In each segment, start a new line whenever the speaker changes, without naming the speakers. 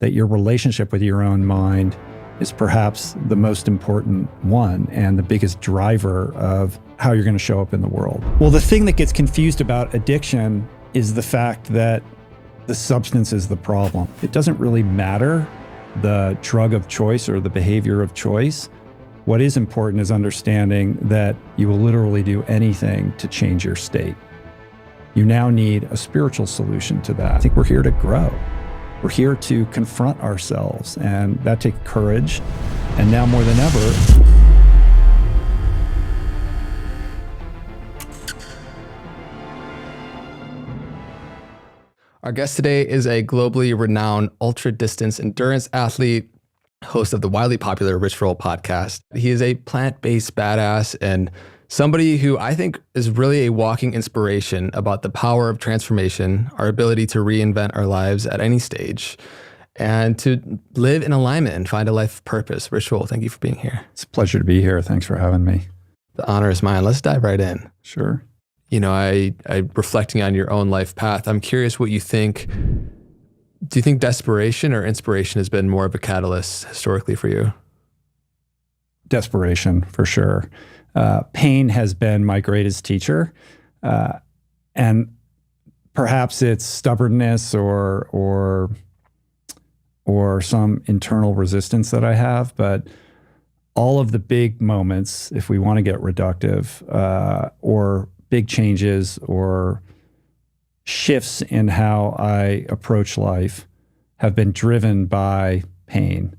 that your relationship with your own mind is perhaps the most important one and the biggest driver of how you're going to show up in the world. Well, the thing that gets confused about addiction is the fact that the substance is the problem. It doesn't really matter the drug of choice or the behavior of choice. What is important is understanding that you will literally do anything to change your state. You now need a spiritual solution to that. I think we're here to grow. We're here to confront ourselves, and that takes courage. And now more than ever,
our guest today is a globally renowned ultra-distance endurance athlete, host of the widely popular Rich Roll podcast. He is a plant-based badass and somebody who I think is really a walking inspiration about the power of transformation, our ability to reinvent our lives at any stage, and to live in alignment and find a life of purpose. Rich Roll, thank you for being here.
It's a pleasure to be here. Thanks for having me.
The honor is mine. Let's dive right in.
Sure.
You know, I reflecting on your own life path, I'm curious what you think. Do you think desperation or inspiration has been more of a catalyst historically for you?
Desperation, for sure. Pain has been my greatest teacher. And perhaps it's stubbornness or some internal resistance that I have, but all of the big moments, if we want to get reductive, or big changes or shifts in how I approach life have been driven by pain.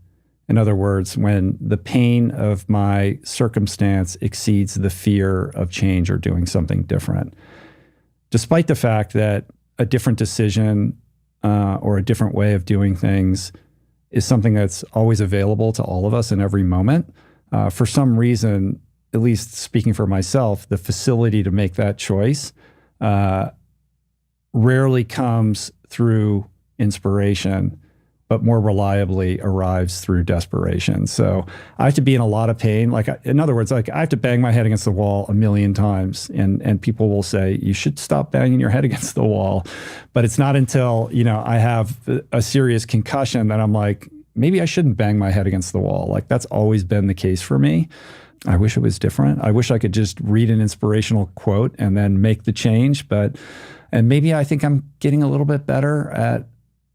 In other words, when the pain of my circumstance exceeds the fear of change or doing something different. Despite the fact that a different decision or a different way of doing things is something that's always available to all of us in every moment, for some reason, at least speaking for myself, the facility to make that choice rarely comes through inspiration, but more reliably arrives through desperation. So I have to be in a lot of pain. Like, in other words, like I have to bang my head against the wall a million times, and people will say, you should stop banging your head against the wall. But it's not until, I have a serious concussion that I'm like, maybe I shouldn't bang my head against the wall. Like, that's always been the case for me. I wish it was different. I wish I could just read an inspirational quote and then make the change. And maybe I think I'm getting a little bit better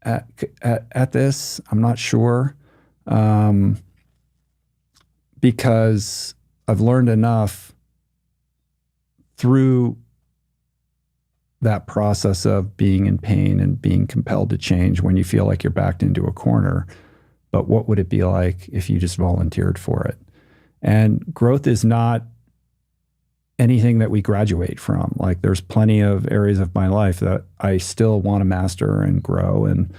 at this. I'm not sure, because I've learned enough through that process of being in pain and being compelled to change when you feel like you're backed into a corner. But what would it be like if you just volunteered for it? And growth is not anything that we graduate from. Like, there's plenty of areas of my life that I still want to master and grow. And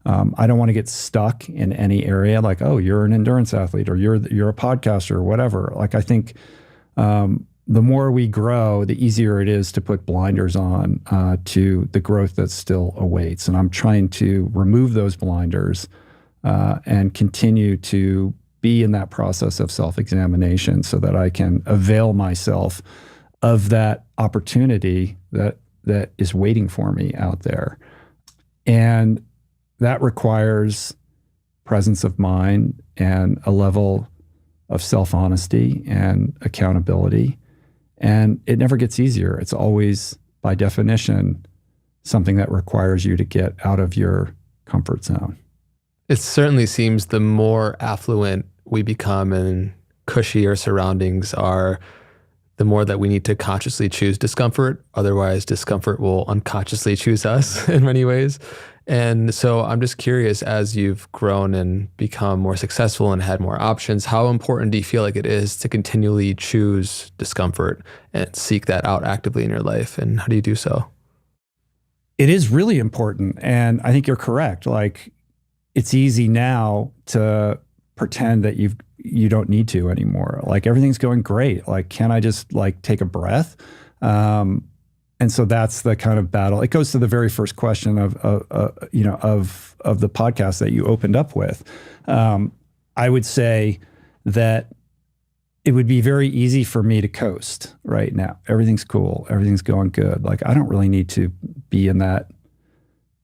I don't want to get stuck in any area like, oh, you're an endurance athlete or you're a podcaster or whatever. Like, I think the more we grow, the easier it is to put blinders on to the growth that still awaits. And I'm trying to remove those blinders and continue to be in that process of self-examination so that I can avail myself of that opportunity that is waiting for me out there. And that requires presence of mind and a level of self-honesty and accountability. And it never gets easier. It's always, by definition, something that requires you to get out of your comfort zone.
It certainly seems the more affluent we become and cushy our surroundings are, the more that we need to consciously choose discomfort. Otherwise, discomfort will unconsciously choose us in many ways. And so I'm just curious, as you've grown and become more successful and had more options, how important do you feel like it is to continually choose discomfort and seek that out actively in your life? And how do you do so?
It is really important. And I think you're correct. Like, it's easy now to pretend that you don't need to anymore. Like, everything's going great. Like, can I just take a breath? And so that's the kind of battle. It goes to the very first question of the podcast that you opened up with. I would say that it would be very easy for me to coast right now. Everything's cool. Everything's going good. Like, I don't really need to be in that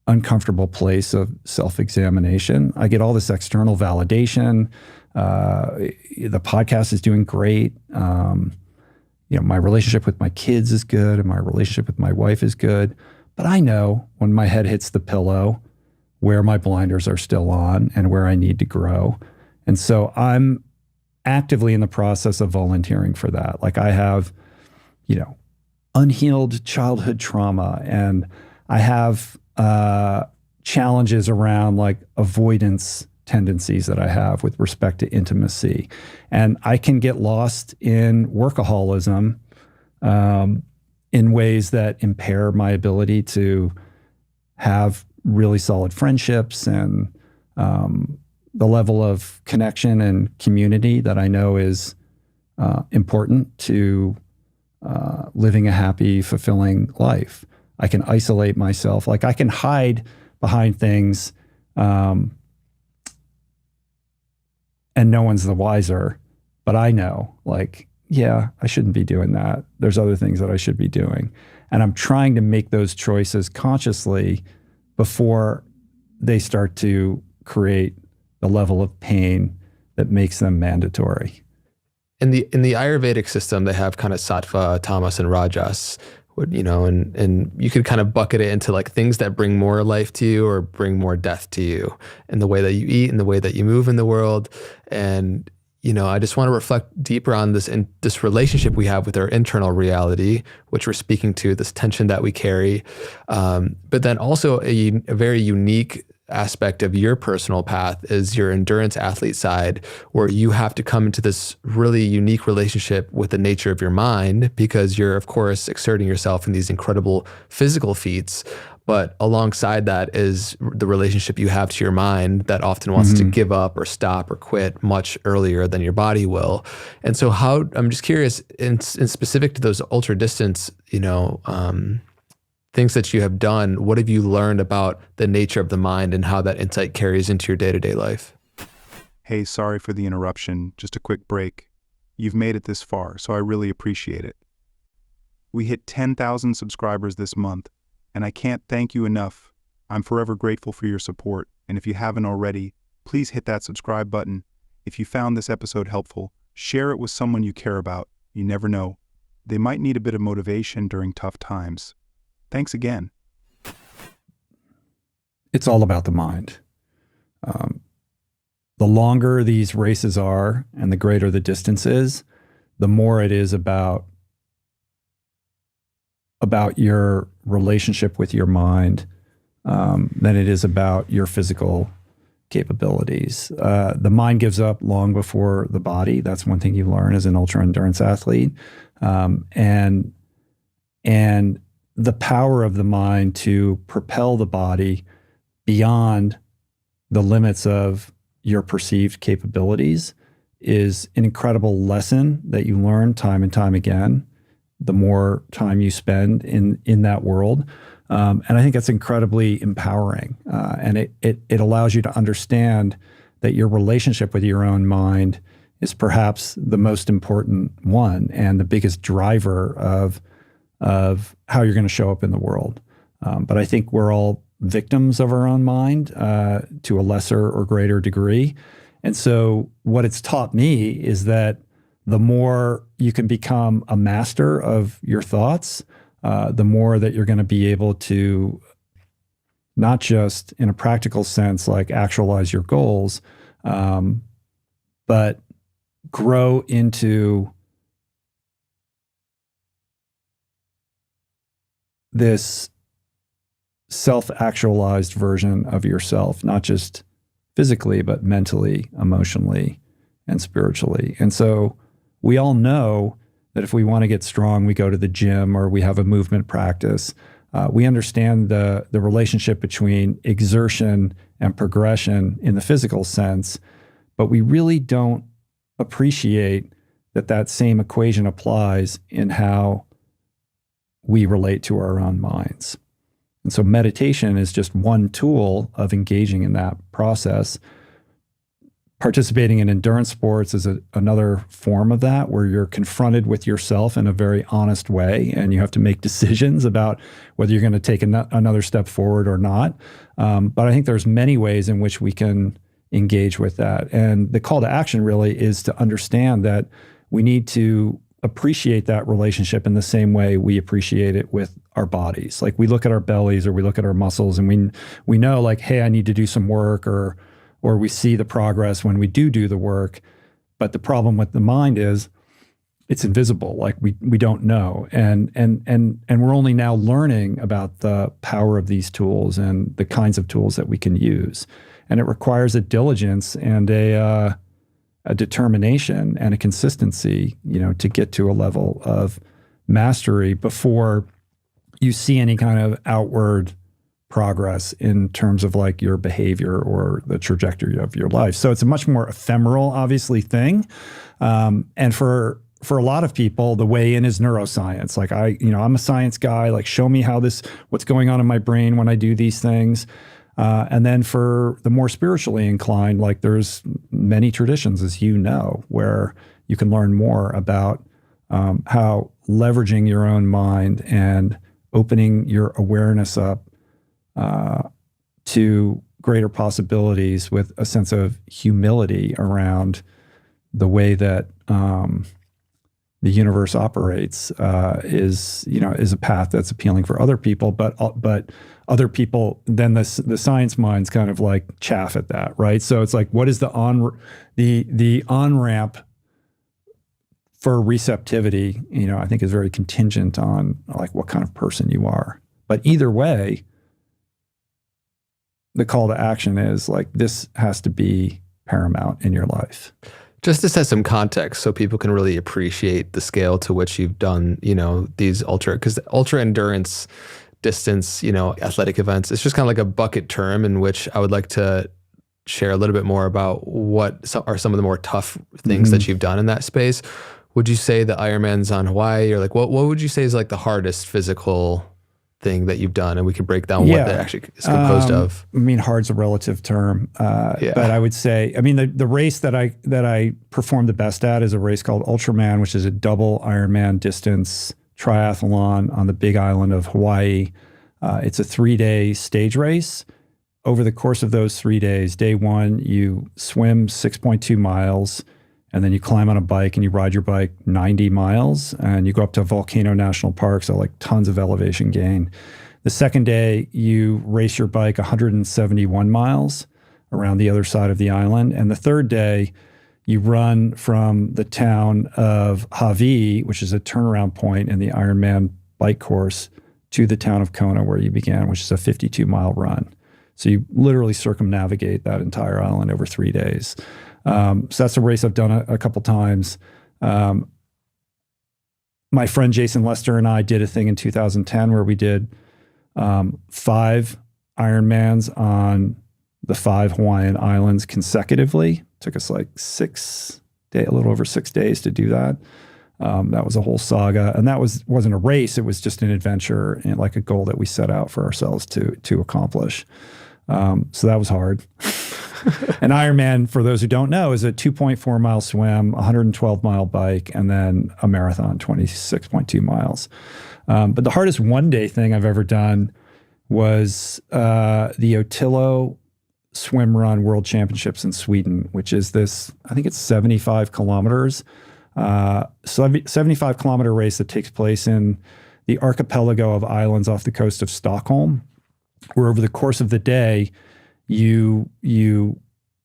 uncomfortable place of self-examination. I get all this external validation. The podcast is doing great. My relationship with my kids is good, and my relationship with my wife is good. But I know when my head hits the pillow where my blinders are still on and where I need to grow. And so I'm actively in the process of volunteering for that. Like I have, unhealed childhood trauma, and I have challenges around like avoidance tendencies that I have with respect to intimacy. And I can get lost in workaholism in ways that impair my ability to have really solid friendships and the level of connection and community that I know is important to living a happy, fulfilling life. I can isolate myself. Like I can hide behind things and no one's the wiser, but I know, like, yeah, I shouldn't be doing that. There's other things that I should be doing. And I'm trying to make those choices consciously before they start to create the level of pain that makes them mandatory.
In the Ayurvedic system, they have kind of sattva, tamas, and rajas. And you could kind of bucket it into like things that bring more life to you or bring more death to you, in the way that you eat and the way that you move in the world. And I just want to reflect deeper on this relationship we have with our internal reality, which we're speaking to, this tension that we carry, but then also a very unique aspect of your personal path is your endurance athlete side, where you have to come into this really unique relationship with the nature of your mind, because you're, of course, exerting yourself in these incredible physical feats. But alongside that is the relationship you have to your mind that often wants to give up or stop or quit much earlier than your body will. And so I'm just curious, in specific to those ultra distance, things that you have done, what have you learned about the nature of the mind and how that insight carries into your day-to-day life?
Hey, sorry for the interruption. Just a quick break. You've made it this far, so I really appreciate it. We hit 10,000 subscribers this month, and I can't thank you enough. I'm forever grateful for your support, and if you haven't already, please hit that subscribe button. If you found this episode helpful, share it with someone you care about. You never know. They might need a bit of motivation during tough times. Thanks again.
It's all about the mind. The longer these races are and the greater the distance is, the more it is about your relationship with your mind than it is about your physical capabilities. The mind gives up long before the body. That's one thing you learn as an ultra endurance athlete. And the power of the mind to propel the body beyond the limits of your perceived capabilities is an incredible lesson that you learn time and time again, the more time you spend in that world. And I think that's incredibly empowering. And it allows you to understand that your relationship with your own mind is perhaps the most important one and the biggest driver of how you're going to show up in the world. But I think we're all victims of our own mind to a lesser or greater degree. And so what it's taught me is that the more you can become a master of your thoughts, the more that you're going to be able to not just in a practical sense, like actualize your goals, but grow into this self-actualized version of yourself, not just physically, but mentally, emotionally, and spiritually. And so we all know that if we want to get strong, we go to the gym or we have a movement practice. We understand the relationship between exertion and progression in the physical sense, but we really don't appreciate that same equation applies in how we relate to our own minds. And so meditation is just one tool of engaging in that process. participating in endurance sports is another form of that, where you're confronted with yourself in a very honest way, and you have to make decisions about whether you're going to take another step forward or not. But I think there's many ways in which we can engage with that. And the call to action really is to understand that we need to appreciate that relationship in the same way we appreciate it with our bodies. Like we look at our bellies or we look at our muscles and we know like, hey, I need to do some work, or we see the progress when we do the work. But the problem with the mind is it's invisible. Like we don't know. And we're only now learning about the power of these tools and the kinds of tools that we can use. And it requires a diligence and a determination and a consistency, to get to a level of mastery before you see any kind of outward progress in terms of like your behavior or the trajectory of your life. So it's a much more ephemeral, obviously, thing. And for a lot of people, the way in is neuroscience. Like I'm a science guy, like show me what's going on in my brain when I do these things. And then for the more spiritually inclined, like there's many traditions, as you know, where you can learn more about how leveraging your own mind and opening your awareness up to greater possibilities with a sense of humility around the way that the universe operates is a path that's appealing for other people, but other people, then the science minds kind of like chaff at that, right? So it's like, what is the on-ramp for receptivity, I think is very contingent on like what kind of person you are. But either way, the call to action is like, this has to be paramount in your life.
Just to set some context so people can really appreciate the scale to which you've done, these because ultra endurance distance, athletic events, it's just kind of like a bucket term in which I would like to share a little bit more about what are some of the more tough things that you've done in that space. Would you say the Ironmans on Hawaii, or like what would you say is like the hardest physical thing that you've done? And we could break down what that actually is composed of.
I mean, hard's a relative term, but I would say, the race that I performed the best at is a race called Ultraman, which is a double Ironman distance triathlon on the Big Island of Hawaii. It's a 3-day stage race. Over the course of those 3 days, day one, you swim 6.2 miles, and then you climb on a bike and you ride your bike 90 miles, and you go up to Volcano National Park, so like tons of elevation gain. The second day, you race your bike 171 miles around the other side of the island. And the third day, you run from the town of Hawi, which is a turnaround point in the Ironman bike course, to the town of Kona, where you began, which is a 52-mile run. So you literally circumnavigate that entire island over 3 days. So that's a race I've done a couple times. My friend Jason Lester and I did a thing in 2010 where we did 5 Ironmans on the 5 Hawaiian islands consecutively. Took us like a little over 6 days to do that. That was a whole saga, and that wasn't a race. It was just an adventure and like a goal that we set out for ourselves to accomplish. So that was hard. An Ironman, for those who don't know, is a 2.4 mile swim, 112 mile bike, and then a marathon, 26.2 miles. But the hardest one-day thing I've ever done was the Otillo Swim Run World Championships in Sweden, which is this, I think it's 75 kilometers, 75 kilometer race that takes place in the archipelago of islands off the coast of Stockholm, where over the course of the day, you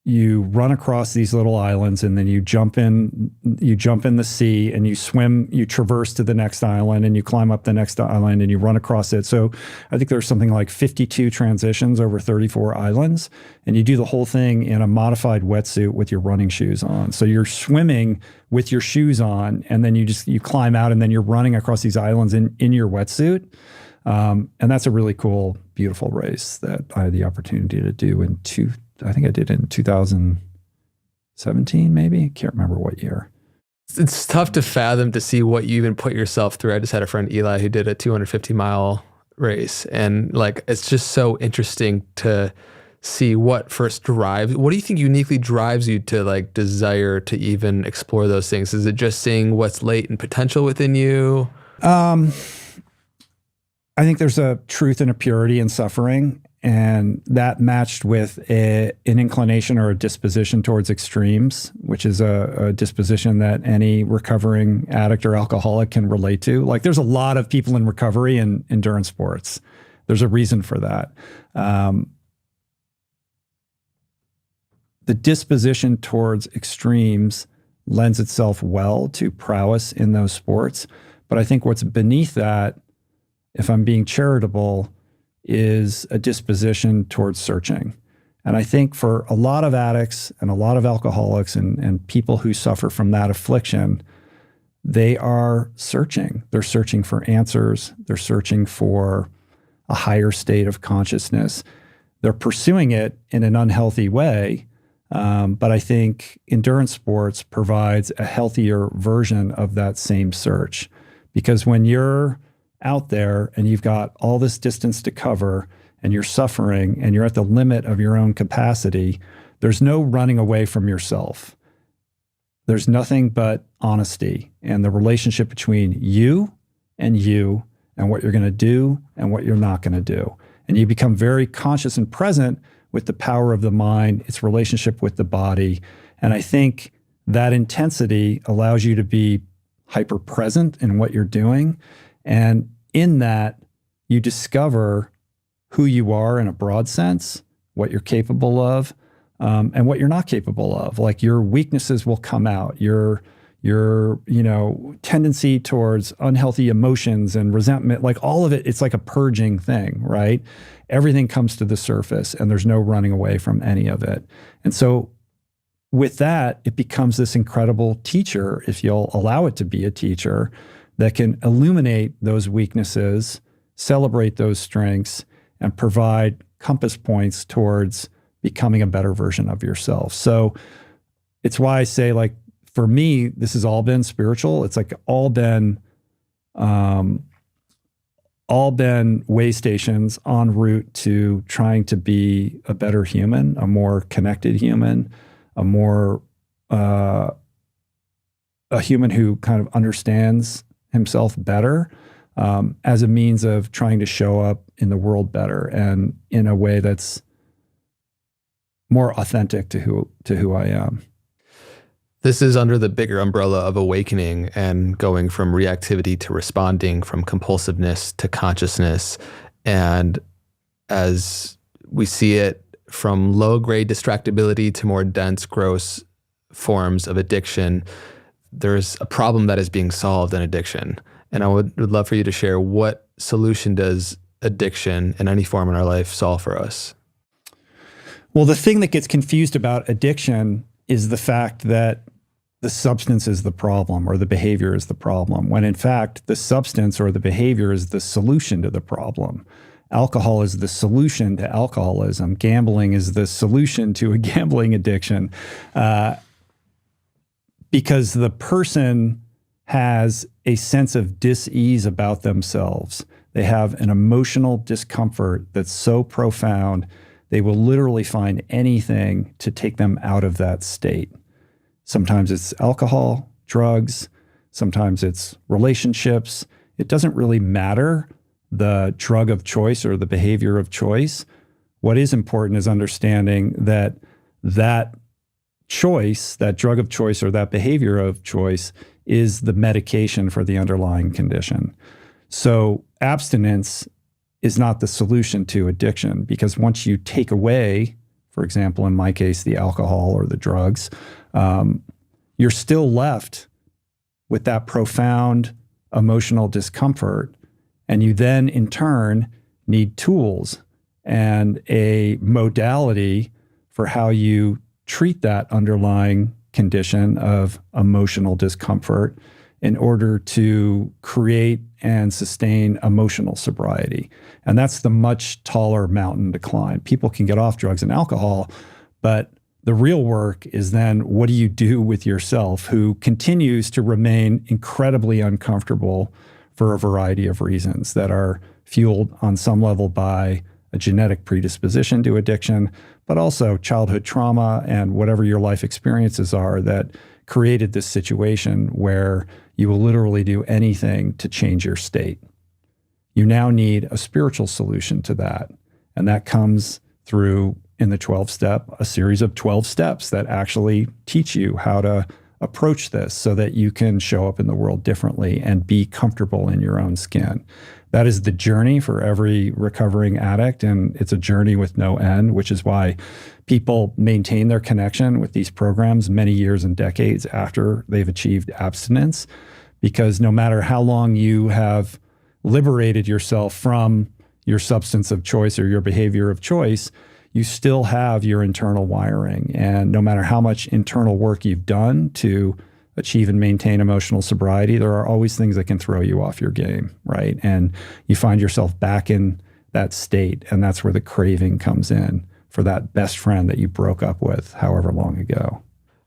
run across these little islands, and then you jump in the sea, and you traverse to the next island, and you climb up the next island, and you run across it. So I think there's something like 52 transitions over 34 islands, and you do the whole thing in a modified wetsuit with your running shoes on. So you're swimming with your shoes on, and then you climb out, and then you're running across these islands in your wetsuit. And that's a really cool, beautiful race that I had the opportunity to do I think I did it in 2017, maybe. I can't remember what year.
It's tough to fathom to see what you even put yourself through. I just had a friend, Eli, who did a 250-mile race. And like, it's just so interesting to see what do you think uniquely drives you to like desire to even explore those things? Is it just seeing what's latent potential within you?
I think there's a truth and a purity in suffering, and that matched with an inclination or a disposition towards extremes, which is a disposition that any recovering addict or alcoholic can relate to. Like there's a lot of people in recovery in endurance sports. There's a reason for that. The disposition towards extremes lends itself well to prowess in those sports. But I think what's beneath that, if I'm being charitable, is a disposition towards searching. And I think for a lot of addicts and a lot of alcoholics and people who suffer from that affliction, they are searching. They're searching for answers. They're searching for a higher state of consciousness. They're pursuing it in an unhealthy way. But I think endurance sports provides a healthier version of that same search. Because when you're out there and you've got all this distance to cover and you're suffering and you're at the limit of your own capacity, there's no running away from yourself. There's nothing but honesty and the relationship between you and what you're going to do and what you're not going to do. And you become very conscious and present with the power of the mind, its relationship with the body. And I think that intensity allows you to be hyper present in what you're doing. And in that, you discover who you are in a broad sense, what you're capable of, and what you're not capable of. Like your weaknesses will come out. Your tendency towards unhealthy emotions and resentment, like all of it, it's like a purging thing, right? Everything comes to the surface and there's no running away from any of it. And so with that, it becomes this incredible teacher, if you'll allow it to be a teacher, that can illuminate those weaknesses, celebrate those strengths, and provide compass points towards becoming a better version of yourself. So it's why I say, like, for me, this has all been spiritual. It's like all been way stations en route to trying to be a better human, a more connected human, a human who kind of understands himself better, as a means of trying to show up in the world better and in a way that's more authentic to who I am.
This is under the bigger umbrella of awakening and going from reactivity to responding, from compulsiveness to consciousness. And as we see it, from low-grade distractibility to more dense, gross forms of addiction, there's a problem that is being solved in addiction. And I would love for you to share, what solution does addiction in any form in our life solve for us?
Well, the thing that gets confused about addiction is the fact that the substance is the problem or the behavior is the problem, when in fact the substance or the behavior is the solution to the problem. Alcohol is the solution to alcoholism. Gambling is the solution to a gambling addiction, because the person has a sense of dis-ease about themselves. They have an emotional discomfort that's so profound, they will literally find anything to take them out of that state. Sometimes it's alcohol, drugs, sometimes it's relationships. It doesn't really matter the drug of choice or the behavior of choice. What is important is understanding that that choice, that drug of choice or that behavior of choice, is the medication for the underlying condition. So abstinence is not the solution to addiction, because once you take away, for example, in my case, the alcohol or the drugs, you're still left with that profound emotional discomfort. And you then, in turn, need tools and a modality for how you treat that underlying condition of emotional discomfort in order to create and sustain emotional sobriety. And that's the much taller mountain to climb. People can get off drugs and alcohol, but the real work is then, what do you do with yourself, who continues to remain incredibly uncomfortable for a variety of reasons that are fueled on some level by a genetic predisposition to addiction, but also childhood trauma and whatever your life experiences are that created this situation where you will literally do anything to change your state. You now need a spiritual solution to that. And that comes through, in the 12-step, a series of 12 steps that actually teach you how to approach this so that you can show up in the world differently and be comfortable in your own skin. That is the journey for every recovering addict, and it's a journey with no end, which is why people maintain their connection with these programs many years and decades after they've achieved abstinence, because no matter how long you have liberated yourself from your substance of choice or your behavior of choice, you still have your internal wiring. And no matter how much internal work you've done to achieve and maintain emotional sobriety, there are always things that can throw you off your game, right? And you find yourself back in that state. And that's where the craving comes in for that best friend that you broke up with however long ago.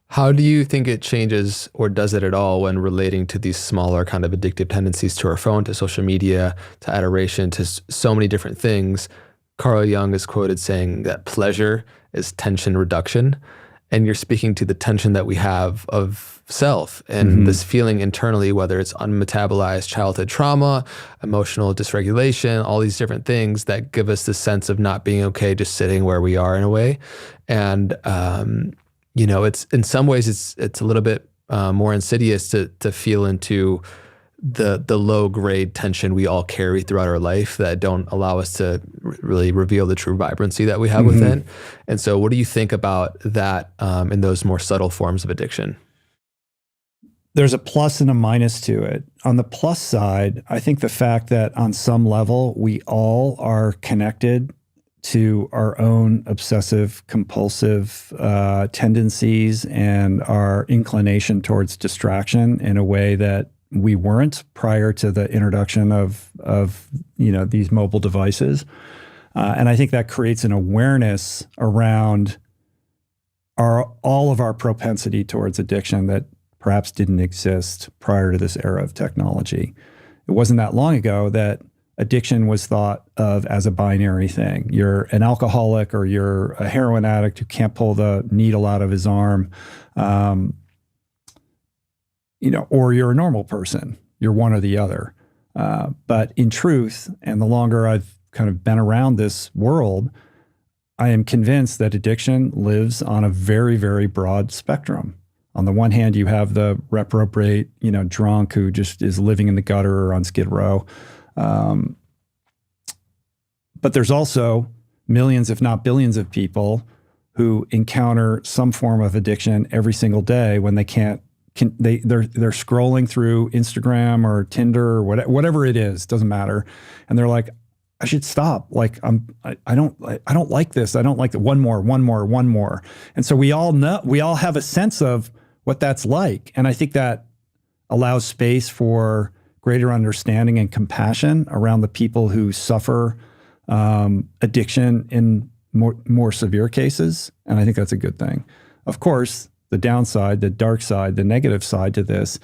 How do you think it changes, or does it at all, when relating to these smaller kind of addictive tendencies to our phone, to social media, to adoration, to so many different things? Carl Jung is quoted saying that pleasure is tension reduction. And you're speaking to the tension that we have of self and this feeling internally, whether it's unmetabolized childhood trauma, emotional dysregulation, all these different things that give us this sense of not being okay just sitting where we are in a way. And, it's in some ways it's a little bit more insidious to feel into the low grade tension we all carry throughout our life that don't allow us to really reveal the true vibrancy that we have within. And so what do you think about that in those more subtle forms of addiction?
There's a plus and a minus to it. On the plus side, I think the fact that on some level we all are connected to our own obsessive compulsive tendencies and our inclination towards distraction in a way that we weren't prior to the introduction of these mobile devices. And I think that creates an awareness around all of our propensity towards addiction that perhaps didn't exist prior to this era of technology. It wasn't that long ago that addiction was thought of as a binary thing. You're an alcoholic or you're a heroin addict who can't pull the needle out of his arm. Or you're a normal person. You're one or the other. But in truth, and the longer I've kind of been around this world, I am convinced that addiction lives on a very, very broad spectrum. On the one hand, you have the reprobate, drunk who just is living in the gutter or on Skid Row. But there's also millions, if not billions of people who encounter some form of addiction every single day when they they're scrolling through Instagram or Tinder or whatever it is, doesn't matter. And they're like, I should stop. Like I don't like this. I don't like that. One more. And so we all have a sense of what that's like. And I think that allows space for greater understanding and compassion around the people who suffer addiction in more severe cases. And I think that's a good thing. Of course, the downside, the dark side, the negative side to this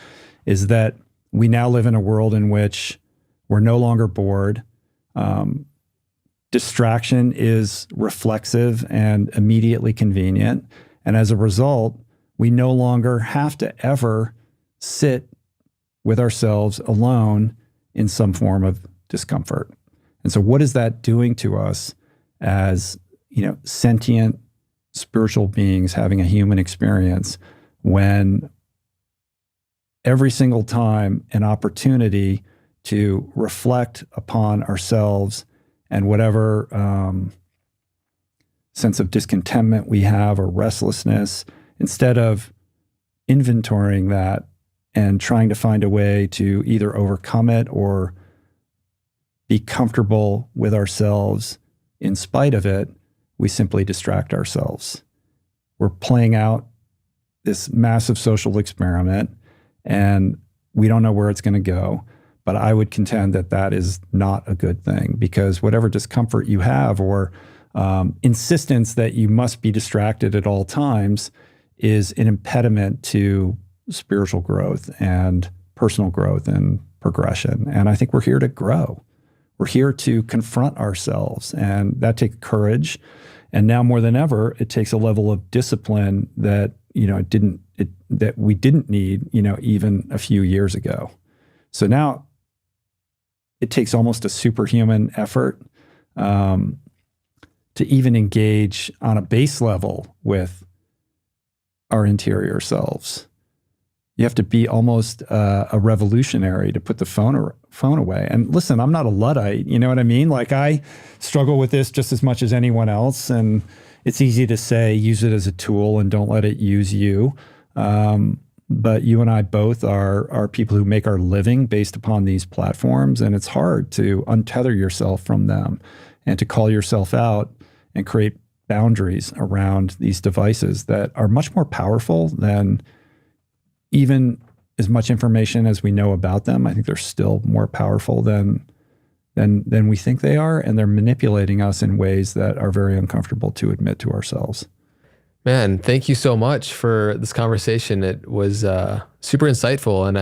is that we now live in a world in which we're no longer bored. Distraction is reflexive and immediately convenient. And as a result, we no longer have to ever sit with ourselves alone in some form of discomfort. And so what is that doing to us as, sentient spiritual beings having a human experience when every single time an opportunity to reflect upon ourselves and whatever sense of discontentment we have or restlessness, instead of inventorying that and trying to find a way to either overcome it or be comfortable with ourselves in spite of it, we simply distract ourselves. We're playing out this massive social experiment and we don't know where it's going to go. But I would contend that that is not a good thing, because whatever discomfort you have or insistence that you must be distracted at all times is an impediment to spiritual growth and personal growth and progression. And I think we're here to grow. We're here to confront ourselves, and that takes courage. And now more than ever, it takes a level of discipline that that we didn't need, even a few years ago. So now it takes almost a superhuman effort to even engage on a base level with our interior selves. You have to be almost a revolutionary to put the phone away. And listen, I'm not a Luddite, you know what I mean? Like, I struggle with this just as much as anyone else. And it's easy to say, use it as a tool and don't let it use you. But you and I both are people who make our living based upon these platforms. And it's hard to untether yourself from them and to call yourself out and create boundaries around these devices that are much more powerful than even as much information as we know about them. I think they're still more powerful than we think they are, and they're manipulating us in ways that are very uncomfortable to admit to ourselves.
Man, thank you so much for this conversation. It was super insightful, and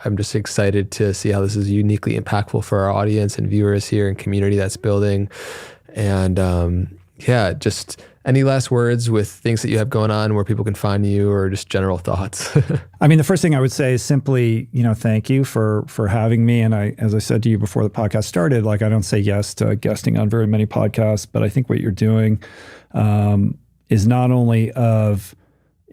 I'm just excited to see how this is uniquely impactful for our audience and viewers here and community that's building. And just any last words with things that you have going on, where people can find you, or just general thoughts?
I mean, the first thing I would say is simply, thank you for having me. And as I said to you before the podcast started, like, I don't say yes to guesting on very many podcasts, but I think what you're doing is not only of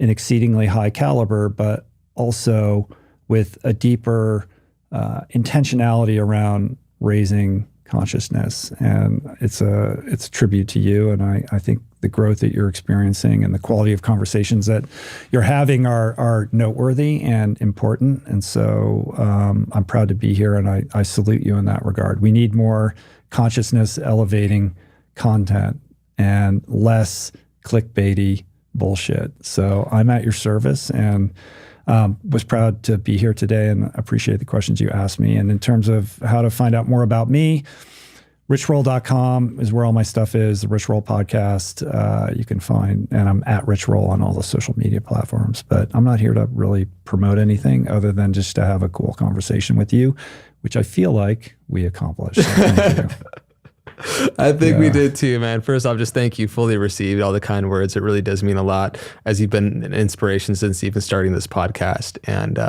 an exceedingly high caliber, but also with a deeper intentionality around raising consciousness. And it's a tribute to you. And I think the growth that you're experiencing and the quality of conversations that you're having are noteworthy and important. And so I'm proud to be here, and I salute you in that regard. We need more consciousness elevating content and less clickbaity bullshit. So I'm at your service, and was proud to be here today and appreciate the questions you asked me. And in terms of how to find out more about me, richroll.com is where all my stuff is. The Rich Roll podcast, you can find, and I'm at Rich Roll on all the social media platforms. But I'm not here to really promote anything other than just to have a cool conversation with you, which I feel like we accomplished. So thank you.
I think we did too, man. First off, just thank you. Fully received all the kind words. It really does mean a lot, as you've been an inspiration since even starting this podcast. And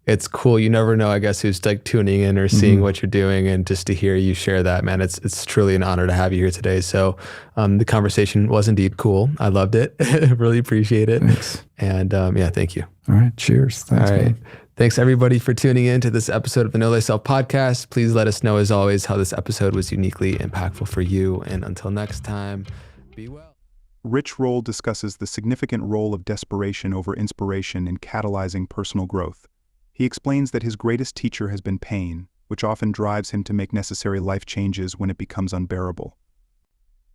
it's cool. You never know, I guess, who's like tuning in or seeing what you're doing. And just to hear you share that, man, it's truly an honor to have you here today. So the conversation was indeed cool. I loved it. Really appreciate it.
Thanks.
And thank you.
All right. Cheers. Thanks,
all right.
man.
Thanks, everybody, for tuning in to this episode of the Know Thyself podcast. Please let us know, as always, how this episode was uniquely impactful for you. And until next time, be well.
Rich Roll discusses the significant role of desperation over inspiration in catalyzing personal growth. He explains that his greatest teacher has been pain, which often drives him to make necessary life changes when it becomes unbearable.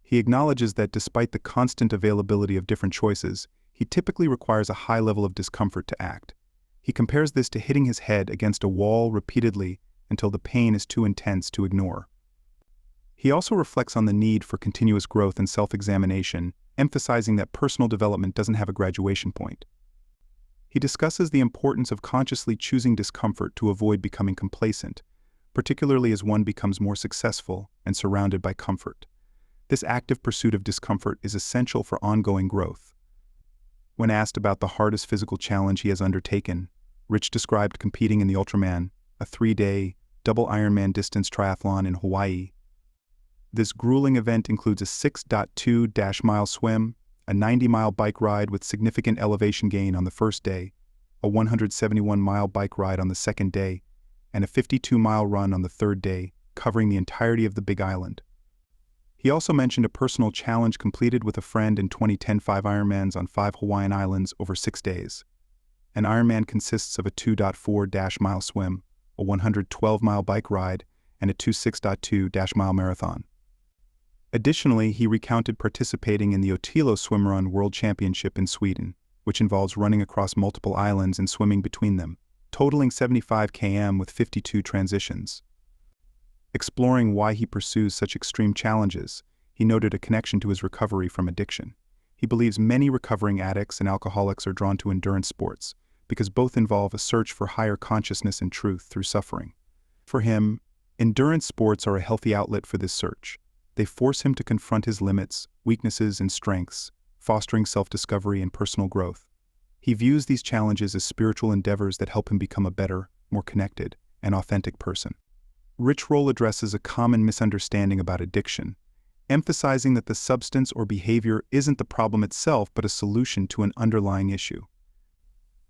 He acknowledges that despite the constant availability of different choices, he typically requires a high level of discomfort to act. He compares this to hitting his head against a wall repeatedly until the pain is too intense to ignore. He also reflects on the need for continuous growth and self-examination, emphasizing that personal development doesn't have a graduation point. He discusses the importance of consciously choosing discomfort to avoid becoming complacent, particularly as one becomes more successful and surrounded by comfort. This active pursuit of discomfort is essential for ongoing growth. When asked about the hardest physical challenge he has undertaken, Rich described competing in the Ultraman, a 3-day, double Ironman distance triathlon in Hawaii. This grueling event includes a 6.2-mile swim, a 90-mile bike ride with significant elevation gain on the first day, a 171-mile bike ride on the second day, and a 52-mile run on the third day, covering the entirety of the Big Island. He also mentioned a personal challenge completed with a friend in 2010 5 Ironmans on 5 Hawaiian islands over 6 days. An Ironman consists of a 2.4-mile swim, a 112-mile bike ride, and a 6.2-mile marathon. Additionally, he recounted participating in the Otilo Swimrun World Championship in Sweden, which involves running across multiple islands and swimming between them, totaling 75 km with 52 transitions. Exploring why he pursues such extreme challenges, he noted a connection to his recovery from addiction. He believes many recovering addicts and alcoholics are drawn to endurance sports because both involve a search for higher consciousness and truth through suffering. For him, Endurance sports are a healthy outlet for this search. They force him to confront his limits, weaknesses, and strengths, fostering self-discovery and personal growth. He views these challenges as spiritual endeavors that help him become a better, more connected, and authentic person. Rich Roll addresses a common misunderstanding about addiction, emphasizing that the substance or behavior isn't the problem itself but a solution to an underlying issue.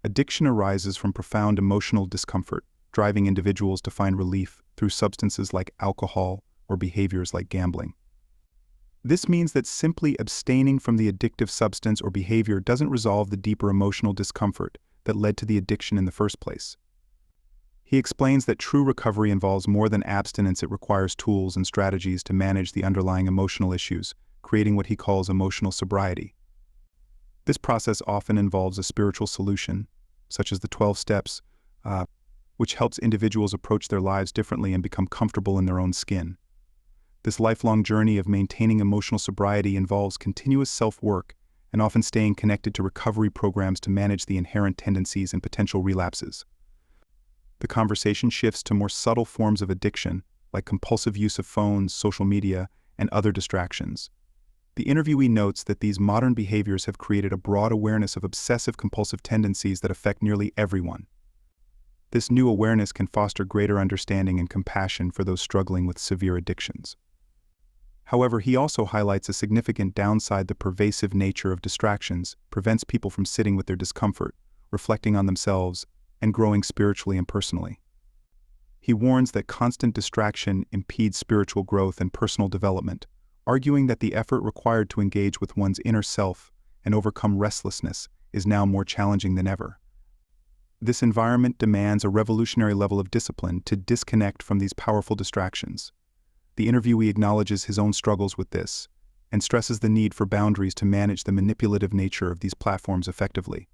Addiction arises from profound emotional discomfort, driving individuals to find relief through substances like alcohol or behaviors like gambling. This means that simply abstaining from the addictive substance or behavior doesn't resolve the deeper emotional discomfort that led to the addiction in the first place. He explains that true recovery involves more than abstinence. It requires tools and strategies to manage the underlying emotional issues, creating what he calls emotional sobriety. This process often involves a spiritual solution, such as the 12 steps, which helps individuals approach their lives differently and become comfortable in their own skin. This lifelong journey of maintaining emotional sobriety involves continuous self-work and often staying connected to recovery programs to manage the inherent tendencies and potential relapses. The conversation shifts to more subtle forms of addiction, like compulsive use of phones, social media, and other distractions. The interviewee notes that these modern behaviors have created a broad awareness of obsessive-compulsive tendencies that affect nearly everyone. This new awareness can foster greater understanding and compassion for those struggling with severe addictions. However, he also highlights a significant downside. The pervasive nature of distractions prevents people from sitting with their discomfort, reflecting on themselves, and growing spiritually and personally. He warns that constant distraction impedes spiritual growth and personal development, arguing that the effort required to engage with one's inner self and overcome restlessness is now more challenging than ever. This environment demands a revolutionary level of discipline to disconnect from these powerful distractions. The interviewee acknowledges his own struggles with this and stresses the need for boundaries to manage the manipulative nature of these platforms effectively.